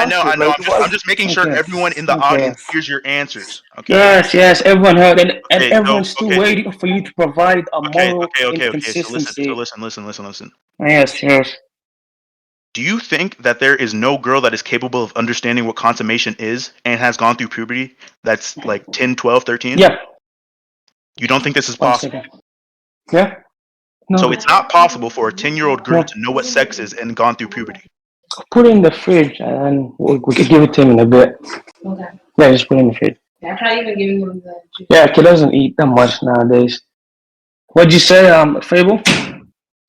know. I'm just making sure everyone in the audience hears your answers. Okay. Yes. Everyone heard, and everyone's still waiting for you to provide a moral inconsistency. So listen. Yes. Do you think that there is no girl that is capable of understanding what consummation is and has gone through puberty that's like 10, 12, 13? Yeah. You don't think this is possible? Yeah. No. So it's not possible for a 10-year-old girl to know what sex is and gone through puberty. Put it in the fridge and we can give it to him in a bit. Okay. Yeah, just put it in the fridge. Yeah, I tried even giving him the juice. Yeah, he doesn't eat that much nowadays. What'd you say, Fable?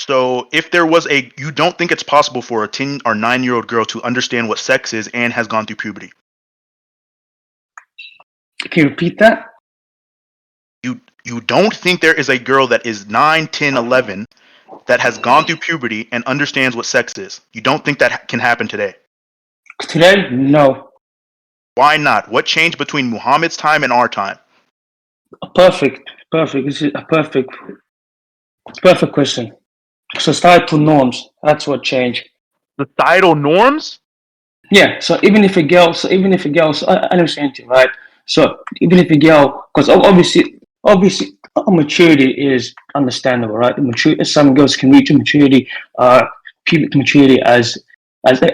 So if there was you don't think it's possible for a 10 or 9-year-old girl to understand what sex is and has gone through puberty? Can you repeat that? You don't think there is a girl that is 9, 10, 11 that has gone through puberty and understands what sex is? You don't think that can happen today? Today, no. Why not? What changed between Muhammad's time and our time? Perfect. This is a perfect question. Societal norms. That's what changed. Societal norms? Yeah. So even if a girl, so I understand you, right? So even if a girl, because obviously, maturity is understandable, right? Maturity. Some girls can reach maturity, pubic maturity as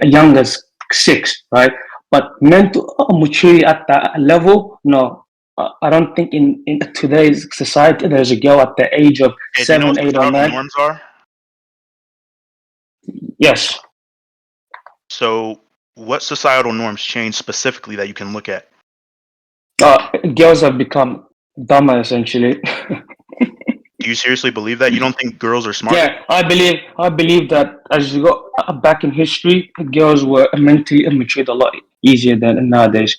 young as 6, right? But mental maturity at that level, no. I don't think in today's society there's a girl at the age of Okay, do you know 7, what 8, or societal 9. norms are? Yes. So what societal norms change specifically that you can look at? Girls have become dumber essentially. Do you seriously believe that? You don't think girls are smarter? Yeah, I believe that as you go back in history, girls were mentally immature a lot easier than nowadays.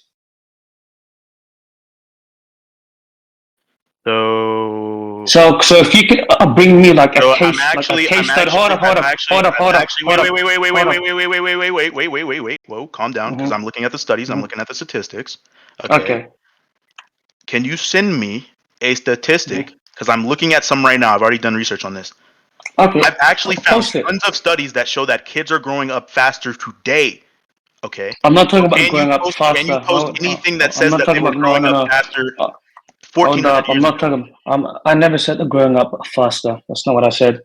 So if you could bring me like a So case, study. Hold up. Wait. Whoa, calm down, because I'm looking at the studies, I'm looking at the statistics. Okay. Can you send me a statistic? Because I'm looking at some right now. I've already done research on this. Okay. I've actually found Post it. tons of studies that show that kids are growing up faster today. Okay. I'm not talking about Can you growing up post faster. anything that I'm says not that they talking were about growing up no. faster Uh, Hold 1400 up. I'm years not ago? talking. I never said growing up faster. That's not what I said.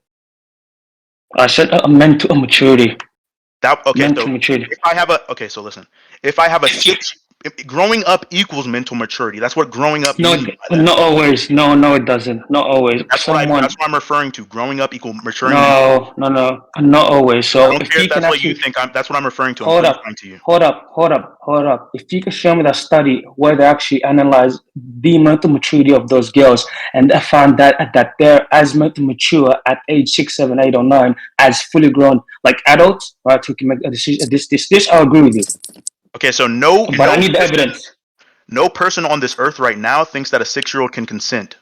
I said mental maturity. Okay, so Mental maturity. so listen. If I have a 6, growing up equals mental maturity. That's what growing up No, means by that. not always. No, it doesn't. Not always. That's what I'm referring to. Growing up equal maturing. No, not always. I So don't if care you if can that's what you actually think. That's what I'm referring to. I'm hold up, clarifying to you. hold up. If you can show me that study where they actually analyze the mental maturity of those girls, and they found that they're as mental mature at age 6, 7, 8, or 9 as fully grown like adults, right? Who can make a decision. This, I'll agree with you. Okay, so But I need the evidence. no person on this earth right now thinks that a 6-year-old can consent.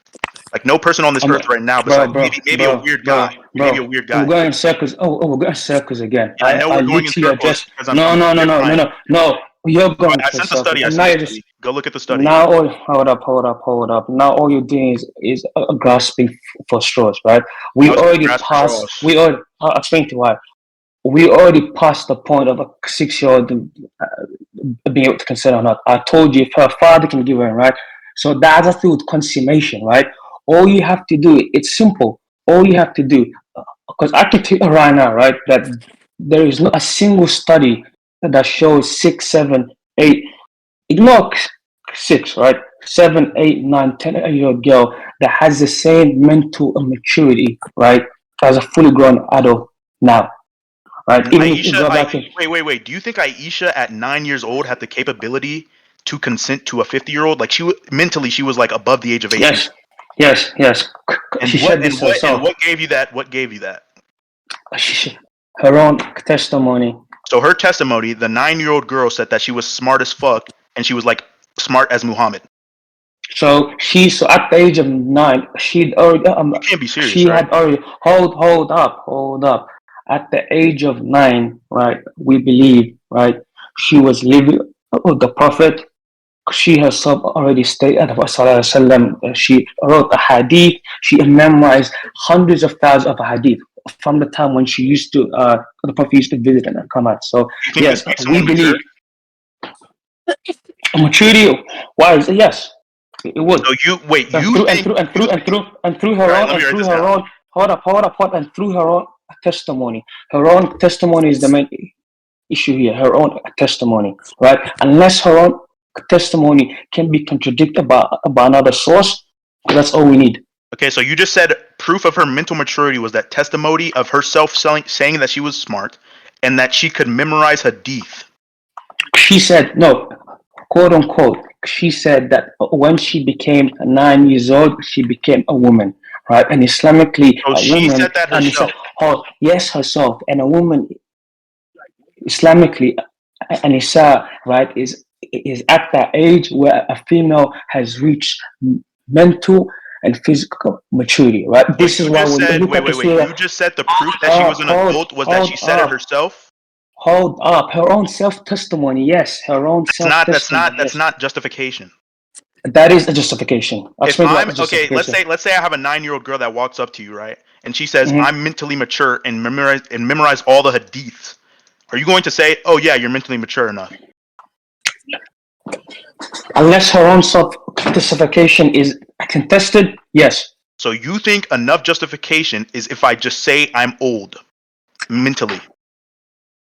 Like no person on this earth right now, besides maybe a weird guy. Maybe a weird guy. We're going in circles. We're going in circles again. Yeah, I know we're going in literally circles just because I'm no. You're going I to sent the circles, study. and now you're just Go look at the study. now. Hold up. Now all you're doing is grasping for straws, right? We How's already grasp passed. straws? I'll explain to you why. We already passed the point of a 6-year-old being able to consent or not. I told you if her father can give her, right? So that has to do with consummation, right? All you have to do, it's simple. All you have to do, because I can tell you right now, right, that there is not a single study that shows 6, 7, 8, ignore 6, right? 7, 8, 9, 10-year-old girl that has the same mental maturity, right, as a fully grown adult now. Right. Even if you go back in, wait. Do you think Aisha at 9 years old had the capability to consent to a 50-year-old? Like mentally, she was like above the age of 18. Yes. She said this herself. And what gave you that? Her own testimony. So her testimony, the 9-year-old girl said that she was smart as fuck, and she was like smart as Muhammad. So at the age of 9, she'd already. You can't be serious, she right? had already. Hold up. At the age of 9, right? We believe, right? She was living with the Prophet. She herself already stated she wrote a hadith. She memorized hundreds of thousands of hadith from the time when she used to the Prophet used to visit and come out. So You think yes, this makes we someone believe mature? maturity wise, yes, it would. So you wait. And You through think? her Right, own let me and write through this her down. own and through her own testimony. Her own testimony is the main issue here. Her own testimony, right? Unless her own testimony can be contradicted by another source, that's all we need. Okay, so you just said proof of her mental maturity was that testimony of herself saying that she was smart and that she could memorize hadith. She said, no, quote unquote, she said that when she became 9 years old, she became a woman, right? And Islamically, So a she woman, said that herself. yes, herself, and a woman, Islamically, an Isa, right, is at that age where a female has reached mental and physical maturity, right? But This is you why just when we said, look at the wait. surah, You just said the proof that she was an adult was that she said it herself. hold up, her own self testimony, yes, her own self testimony, That's yes. not justification. That is a justification. I'll If explain to you I'm what okay, justification. let's say I have a 9-year-old girl that walks up to you, right? And she says, Mhm. I'm mentally mature and memorize all the hadiths. Are you going to say, oh yeah, you're mentally mature enough? Unless her own self justification is contested, yes. So you think enough justification is if I just say I'm old mentally?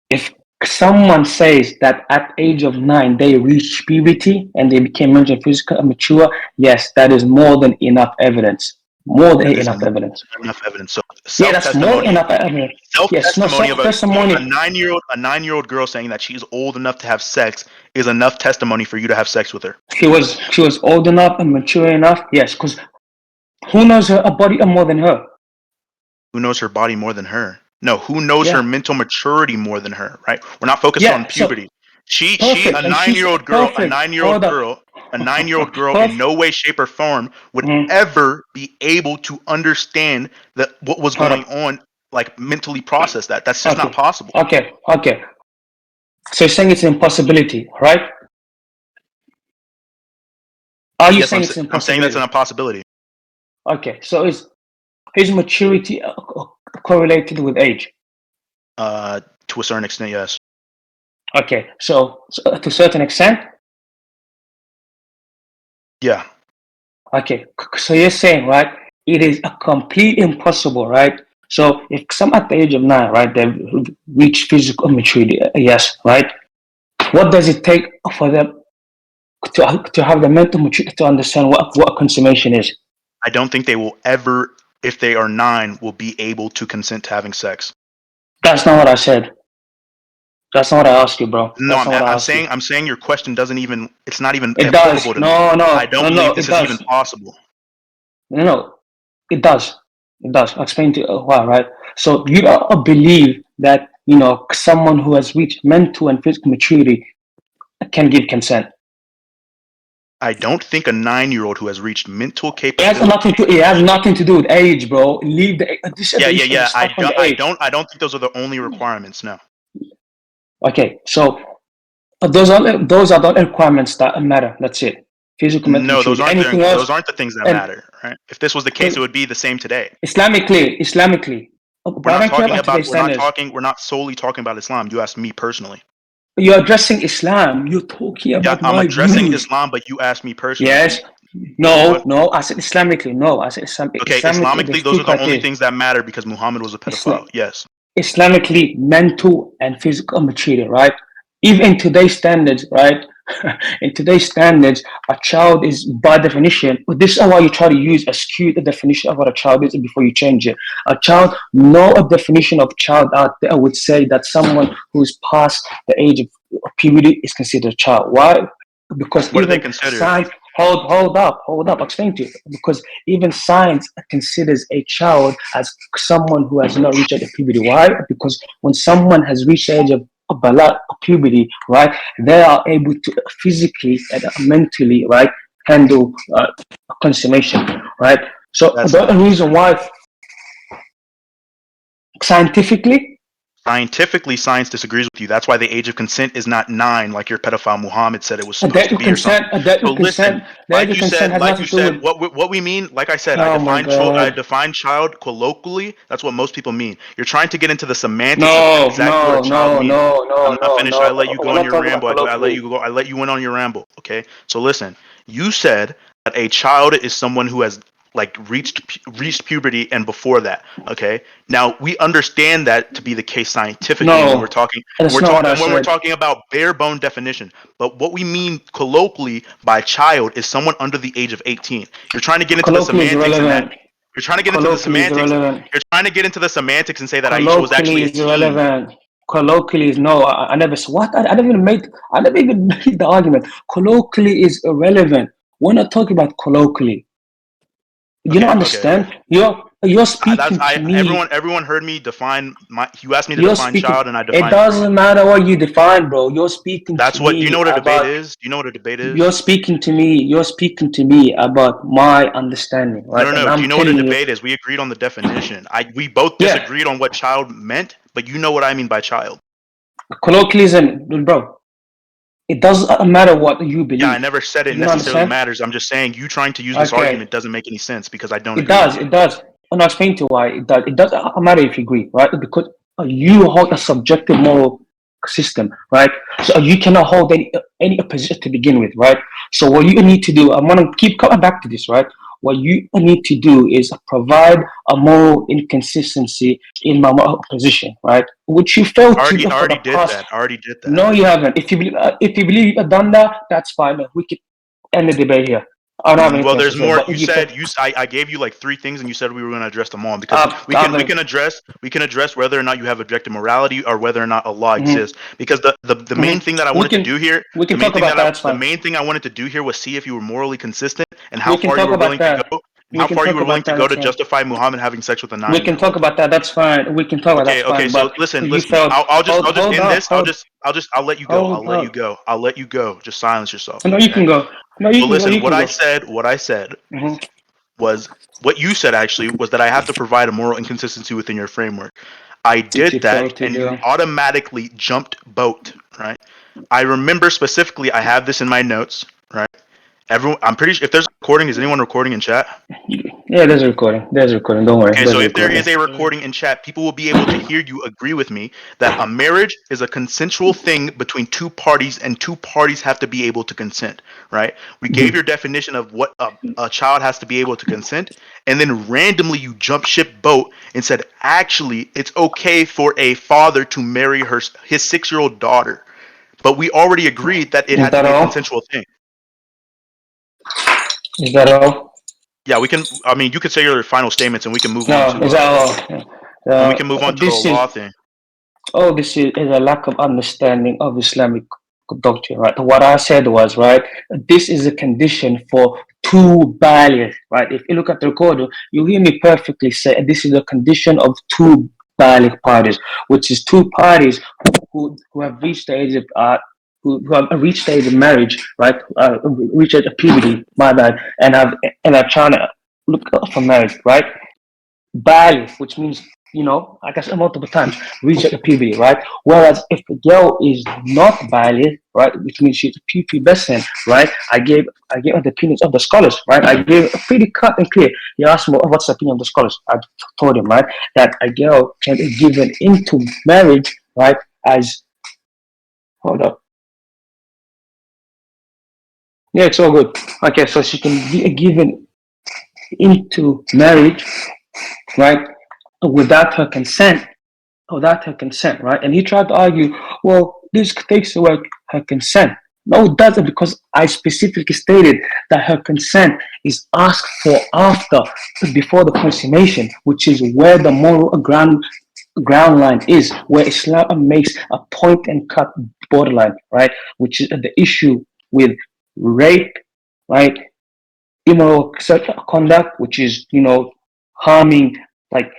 If someone says that at age of 9 they reached puberty and they became mentally and physically mature, yes, that is more than enough evidence. More than That is enough evidence. enough evidence. So Yeah, that's more than enough evidence. Yes, no, self-testimony of a self-testimony. 9-year-old girl saying that she's old enough to have sex is enough testimony for you to have sex with her. She was old enough and mature enough, yes, because who knows her body more than her? Who knows her body more than her? No, who knows Yeah. her mental maturity more than her, right? We're not focused on Yeah, so puberty. She perfect. a And she's 9-year-old girl, perfect. Hold up. a 9-year-old girl in Perfect. no way, shape, or form would Mhm. ever be able to understand that what was Hold going up. on, like mentally process that. That's just not Okay. possible. Okay. So you're saying it's an impossibility, right? Are you Yes, saying it's an I'm saying that's an impossibility? impossibility. Okay. So is his maturity correlated with age? To a certain extent, yes. Okay. So to a certain extent. Yeah. Okay. So you're saying, right? It is a complete impossible, right? So if some at the age of 9, right, they've reached physical maturity, yes, right? What does it take for them to have the mental maturity to understand what consummation is? I don't think they will ever, if they are 9, will be able to consent to having sex. That's not what I said. That's not what I asked you, bro. No, That's not what I asked you. I'm saying your question doesn't even, it's not even It does. applicable to me. No, I no, don't no, no. believe It this is even does. possible. No, it does. It does. I'll explain to you why, right? So you don't believe that someone who has reached mental and physical maturity can give consent. I don't think a 9-year-old who has reached mental It capability. has nothing to do with age, bro. Leave the this is the issue. Yeah. Stuck on the age. I don't think those are the only requirements. No. Okay, so those are the requirements that matter. That's it. Physical, mental No, maturity. Anything else? those aren't the things that And matter, right? If this was the case, it would be the same today. Islamically. But I don't care about today's standards. We're not solely talking about Islam. You asked me personally. You're addressing Islam. You're talking Yeah, about I'm my addressing views. Islam, but you asked me personally. Yes. What? No. I said Islamically. No, I said Okay, Islamically. Islamically, There's those two are the only criteria. things that matter because Muhammad was a pedophile. Yes. Islamically, mental and physical maturity, right? Even in today's standards, right? In today's standards, a child is by definition. This is why you try to use a skewed definition of what a child is before you change it. A child, no definition of child out there would say that someone who's past the age of puberty is considered a child. Why? Because What do they even consider? science. Hold up. I'll explain to you. Because even science considers a child as someone who has not reached the puberty. Why? Because when someone has reached the age of puberty, right, they are able to physically and mentally, right, handle consummation, right. So That's the not only reason why scientifically, science disagrees with you. That's why the age of consent is not 9, like your pedophile Muhammad said it was a supposed debt to of be, or something. consent, a debt So of consent, listen, the age of consent has like nothing you to do said, with. what we mean, like I said, Oh my I god. define child colloquially. That's what most people mean. You're trying to get into the semantics of No, exactly what a child means. I'm not finished. I let you We're go on not your talking about ramble. colloquially. I let you win on your ramble. Okay. So listen, you said that a child is someone who has like reached puberty and before that. Okay. Now we understand that to be the case scientifically when No, we're talking that's not what I when we're said. talking about bare bone definition. But what we mean colloquially by child is someone under the age of 18. You're trying to get into the Colloquially is semantics and that. irrelevant. You're trying to get into the Colloquially is semantics. irrelevant. You're trying to get into the semantics and say that Aisha was Colloquially actually a is teen. irrelevant. Colloquially is no. I never what I never even made. I never even made the argument. Colloquially is irrelevant. We're not talking about colloquially. You don't Okay. understand. You're speaking to me. Everyone heard me define my. You asked me to You're define speaking. child, and I It defined it for you. doesn't matter what you define, bro. You're speaking That's to what. Do you know me what a debate about. is? Do you know what a debate You're is? speaking to me. You're speaking to me about my understanding, No, right? no, And no. Do I'm you know what a telling you, debate is? We agreed on the definition. We both yeah, disagreed on what child meant, but you know what I mean by child. colloquialism, bro. It doesn't matter what you Yeah, I believe. never said it You don't necessarily understand? matters. I'm just saying you trying to use this Okay. argument doesn't make any sense because I don't It agree with does. you. It does. And I'll explain to you why it does. It doesn't matter if you agree, right? Because you hold a subjective moral system, right? So you cannot hold any opposition to begin with, right? So what you need to do, I'm gonna keep coming back to this, right? What you need to do is provide a moral inconsistency in my moral position, right? Which you failed to do I for the already did past. that. I already did that. No, you haven't. If you believe you've done that, that's fine. We can end the debate here. I don't have Well, anything else to there's say. more. But You said I gave you like three things, and you said we were going to address them all because we I've can address whether or not you have objective morality or whether or not Allah mhm, exists. Because the main mhm. thing that I wanted to do here, We can talk about that. That's the fine. main thing I wanted to do here was see if you were morally consistent and how We can far you talk were about willing to that. go, and We how can far you talk were willing about to that. go That's to fine. justify Muhammad having sex with a We can talk 9-year-old. about that. That's fine. We can talk about Okay, that's okay. fine. So But listen, you listen. failed. I'll just Hold end up. this. I'll let you go. I'll Hold let you up. go. I'll let you go. Just silence yourself. No, you Okay. can go. No, you So can go. listen, You can go. what I said Hmm. was what you said actually was that I have to provide a moral inconsistency within your framework. I Which did you that failed to and you do. automatically jumped boat, right? I remember specifically I have this in my notes, right? Everyone I'm pretty sure if there's a recording, is anyone recording in chat? Yeah, there's a recording. There's a recording. Don't worry. Okay, There's so a if there recording. is a recording in chat, people will be able to hear you agree with me that a marriage is a consensual thing between two parties and two parties have to be able to consent, right? We gave Mhm. your definition of what a child has to be able to consent, and then randomly you jump ship boat and said, actually, it's okay for a father to marry his 6-year-old daughter. But we already agreed that it Is had to that be a all? consensual thing. Is that all? Yeah, we can. I mean, you could say your final statements, and we can move on No, to is that all? the This is law thing. this is a lack of understanding of Islamic doctrine, right? What I said was, right, this is a condition for two baligh, right? If you look at the recorder, you hear me perfectly say this is a condition of two baligh parties, which is two parties who have reached the age of who have reached the age of marriage, right? Reached age of puberty, my bad, and are trying to look for marriage, right? Baligh, which means, like I said multiple times, reach at puberty, right? Whereas if a girl is not baligh, right, which means she's pubescent, right? I gave her the opinions of the scholars, right? I gave a pretty cut and clear. He asked me what's the opinion of the scholars. I told him, right, that a girl can be given into marriage, right, as hold up. Yeah, it's all good. Okay, so she can be given into marriage, right, without her consent, right? And he tried to argue, well, this takes away her consent. No, it doesn't, because I specifically stated that her consent is asked for before the consummation, which is where the moral ground line is, where Islam makes a point and cut borderline, right? Which is the issue with rape, right? Immoral sexual conduct, which is, harming like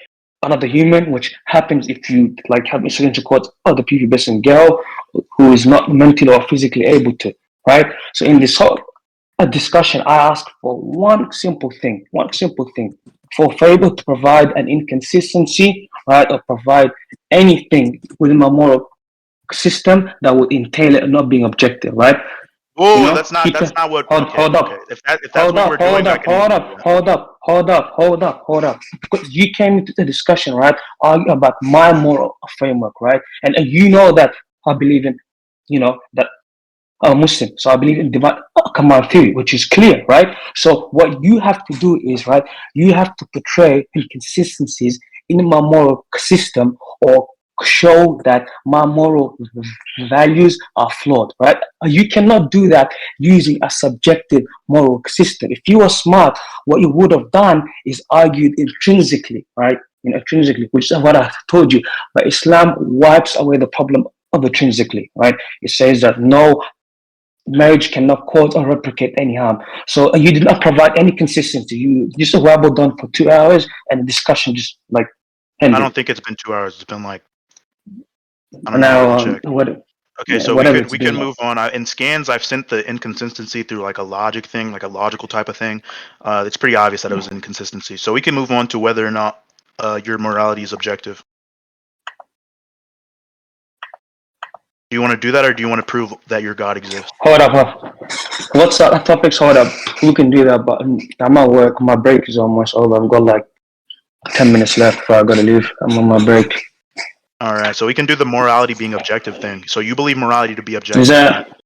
another human, which happens if you like have incident intercourse other people based on girl who is not mentally or physically able to, right? So in this whole discussion, I asked for one simple thing, for fable to provide an inconsistency, right, or provide anything within my moral system that would entail it not being objective, right? Whoa, Keep that's it. not what. Okay, Hold okay. up. If that's what we're doing, I can move on to that. Hold up. Because you came into the discussion, right? Argue about my moral framework, right? And you know that I believe in, that I'm Muslim. So I believe in divine command theory, which is clear, right? So what you have to do is, right, you have to portray inconsistencies in my moral system, or show that my moral values are flawed, right? You cannot do that using a subjective moral system. If you were smart, what you would have done is argued intrinsically, right? Intrinsically, which is what I told you. But Islam wipes away the problem of intrinsically, right? It says that no, marriage cannot cause or replicate any harm. So you did not provide any consistency. You just a wabbled on for 2 hours and the discussion just like I ended. don't think it's been 2 hours. It's been like, I don't And know. I now, haven't checked. Okay, yeah, so whatever we can move on. In scans, I've sent the inconsistency through like a logic thing, like a logical type of thing. It's pretty obvious that it was inconsistency. So we can move on to whether or not your morality is objective. Do you want to do that, or do you want to prove that your God exists? Hold up. What's that topics? Hold up. We can do that, but I'm at work. My break is almost over. I've got like 10 minutes left before I gotta leave. I'm on my break. All right, so we can do the morality being objective thing. So you believe morality to be objective? Is that?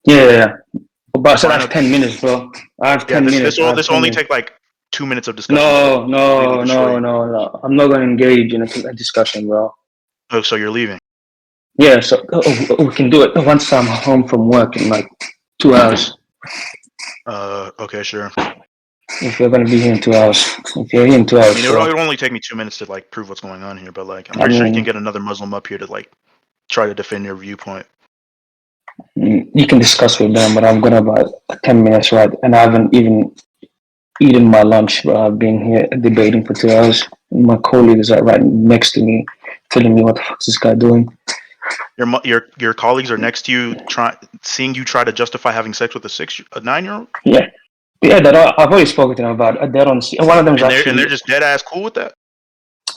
Yeah. But I said I Fine, have okay. 10 minutes, bro. I have 10 minutes. This will only take like 2 minutes of discussion. No. I'm not gonna engage in a discussion, bro. Oh, so you're leaving? Yeah, so we can do it once I'm home from work in like 2 hours. Okay, sure. If you're gonna be here in 2 hours, if you're here in 2 hours, I mean, it'll only take me 2 minutes to like prove what's going on here, but like, I'm pretty sure you can get another Muslim up here to like try to defend your viewpoint. You can discuss with them, but I've got about 10 minutes, right? And I haven't even eaten my lunch, bro. I've been here debating for 2 hours. And my colleague is right next to me, telling me what the fuck is this guy doing. Your colleagues are next to you, seeing you try to justify having sex with a 9-year-old. Yeah, I've already spoken to them about it. They don't see. One of them is and they're just dead ass cool with that.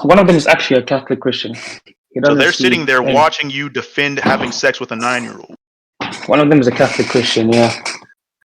One of them is actually a Catholic Christian. So they're sitting there watching you defend having sex with a 9-year-old. One of them is a Catholic Christian, yeah.